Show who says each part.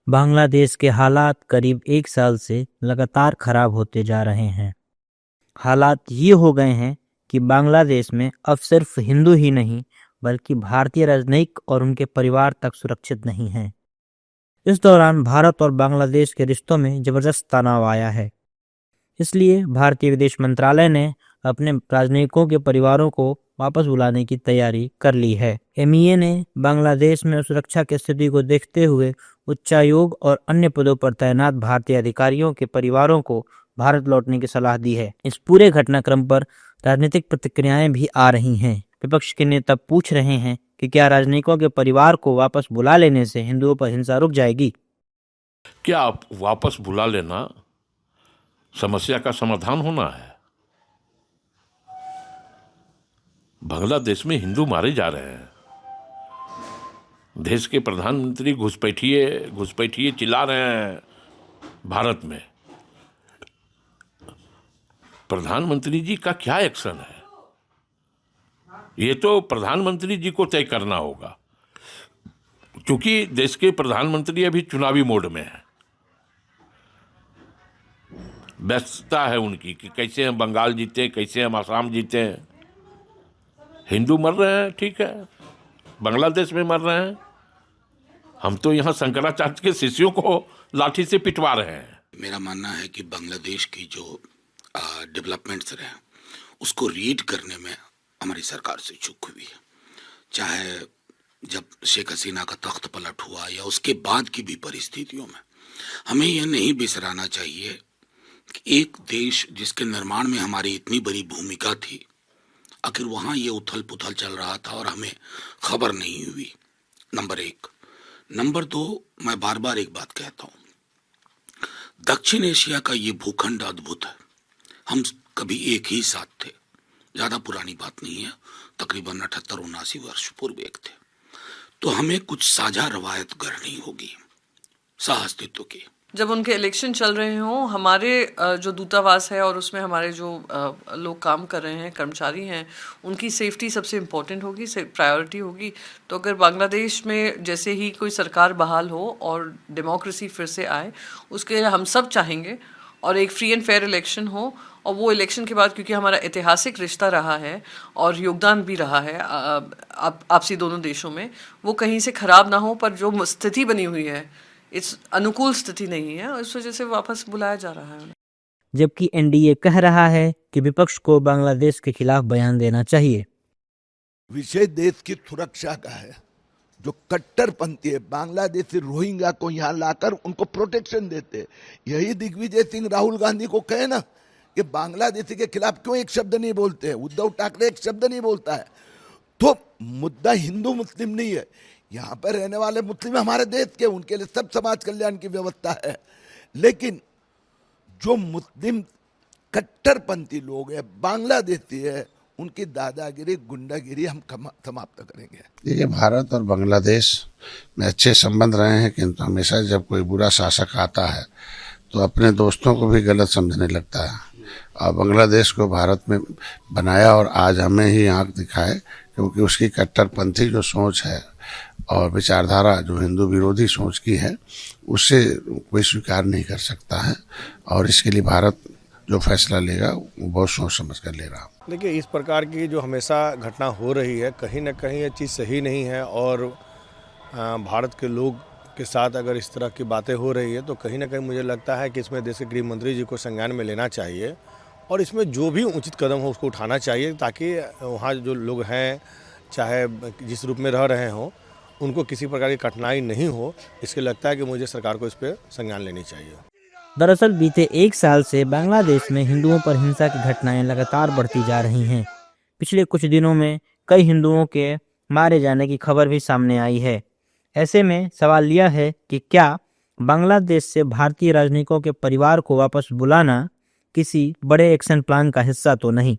Speaker 1: बांग्लादेश के हालात करीब 1 साल से लगातार खराब होते जा रहे हैं। हालात ये हो गए हैं कि बांग्लादेश में अब सिर्फ हिंदू ही नहीं बल्कि भारतीय राजनयिक और उनके परिवार तक सुरक्षित नहीं हैं। इस दौरान भारत और बांग्लादेश के रिश्तों में जबरदस्त तनाव आया है। इसलिए भारतीय विदेश मंत्रालय ने अपने राजनयिकों के परिवारों को वापस बुलाने की तैयारी कर ली है। एमईए ने बांग्लादेश में सुरक्षा की स्थिति को देखते हुए उच्चायोग और अन्य पदों पर तैनात भारतीय अधिकारियों के परिवारों को भारत लौटने की सलाह दी है। इस पूरे घटनाक्रम पर राजनीतिक प्रतिक्रियाएं भी आ रही हैं। विपक्ष के नेता पूछ रहे हैं कि क्या राजनयिकों के परिवार को वापस बुला लेने से हिंदुओं पर हिंसा रुक जाएगी?
Speaker 2: क्या आप वापस बुला लेना समस्या का समाधान होना है? बांग्लादेश में हिंदू मारे जा रहे हैं। देश के प्रधानमंत्री घुसपैठिए चिल्ला रहे हैं भारत में। प्रधानमंत्री जी का क्या एक्शन है, ये तो प्रधानमंत्री जी को तय करना होगा, क्योंकि देश के प्रधानमंत्री अभी चुनावी मोड में है। व्यस्तता है उनकी कि कैसे हम बंगाल जीते, कैसे हम आसाम जीते। हिंदू मर रहे हैं, ठीक है, बांग्लादेश में मर रहे हैं, हम तो यहाँ शंकराचार्य के शिष्यों को लाठी से पिटवा रहे हैं।
Speaker 3: मेरा मानना है कि बांग्लादेश की जो डेवलपमेंट्स रहे उसको रीड करने में हमारी सरकार से चूक हुई है। चाहे जब शेख हसीना का तख्त पलट हुआ या उसके बाद की भी परिस्थितियों में हमें यह नहीं बिसराना चाहिए कि एक देश जिसके निर्माण में हमारी इतनी बड़ी भूमिका थी, आखिर वहाँ ये उथल पुथल चल रहा था और हमें खबर नहीं हुई। नंबर 1। नंबर 2, मैं बार बार एक बात कहता हूँ, दक्षिण एशिया का ये भूखंड अद्भुत है। हम कभी एक ही साथ थे, ज़्यादा पुरानी बात नहीं है, तकरीबन 78-79 वर्ष पूर्व एक थे। तो हमें कुछ साझा रवायत गढ़नी होगी सह अस्तित्व की।
Speaker 4: जब उनके इलेक्शन चल रहे हों, हमारे जो दूतावास है और उसमें हमारे जो लोग काम कर रहे हैं, कर्मचारी हैं, उनकी सेफ्टी सबसे इम्पोर्टेंट होगी, प्रायोरिटी होगी। तो अगर बांग्लादेश में जैसे ही कोई सरकार बहाल हो और डेमोक्रेसी फिर से आए, उसके लिए हम सब चाहेंगे और एक फ्री एंड फेयर इलेक्शन हो। और वो इलेक्शन के बाद, क्योंकि हमारा ऐतिहासिक रिश्ता रहा है और योगदान भी रहा है आपसी दोनों देशों में, वो कहीं से ख़राब ना हो। पर जो स्थिति बनी हुई है, इस अनुकूल स्थिति नहीं है, इस वजह से वापस बुलाया जा रहा है।
Speaker 1: जबकि एनडीए कह रहा है कि विपक्ष को बांग्लादेश के खिलाफ बयान देना चाहिए।
Speaker 5: विषय देश की सुरक्षा का है। जो कट्टरपंथी है, बांग्लादेशी रोहिंग्या को यहाँ लाकर उनको प्रोटेक्शन देते, यही दिग्विजय सिंह राहुल गांधी को कहे ना कि बांग्लादेशी के खिलाफ क्यों एक शब्द नहीं बोलते हैं। उद्धव ठाकरे एक शब्द नहीं बोलता है। तो मुद्दा हिंदू मुस्लिम नहीं है, यहाँ पर रहने वाले मुस्लिम हमारे देश के, उनके लिए सब समाज कल्याण की व्यवस्था है। लेकिन जो मुस्लिम कट्टरपंथी लोग हैं, बांग्लादेशी है, उनकी दादागिरी गुंडागिरी हम समाप्त करेंगे।
Speaker 6: देखिए, भारत और बांग्लादेश में अच्छे संबंध रहे हैं, किंतु हमेशा जब कोई बुरा शासक आता है तो अपने दोस्तों को भी गलत समझने लगता है। और बांग्लादेश को भारत में बनाया और आज हमें ही आंख दिखाए, क्योंकि उसकी कट्टरपंथी जो सोच है और विचारधारा जो हिंदू विरोधी सोच की है, उससे कोई स्वीकार नहीं कर सकता है। और इसके लिए भारत जो फैसला लेगा वो बहुत सोच समझ कर ले रहा।
Speaker 7: देखिए, इस प्रकार की जो हमेशा घटना हो रही है, कहीं ना कहीं ये चीज़ सही नहीं है। और भारत के लोग के साथ अगर इस तरह की बातें हो रही है तो कहीं ना कहीं मुझे लगता है कि इसमें देश के गृह मंत्री जी को संज्ञान में लेना चाहिए और इसमें जो भी उचित कदम हो उसको उठाना चाहिए, ताकि वहाँ जो लोग हैं, चाहे जिस रूप में रह रहे हों, उनको किसी प्रकार की कठिनाई नहीं हो। इसके लगता है कि मुझे सरकार को इस पर संज्ञान लेनी चाहिए।
Speaker 1: दरअसल बीते 1 साल से बांग्लादेश में हिंदुओं पर हिंसा की घटनाएं लगातार बढ़ती जा रही हैं। पिछले कुछ दिनों में कई हिंदुओं के मारे जाने की खबर भी सामने आई है। ऐसे में सवाल यह है कि क्या बांग्लादेश से भारतीय राजनयिकों के परिवार को वापस बुलाना किसी बड़े एक्शन प्लान का हिस्सा तो नहीं?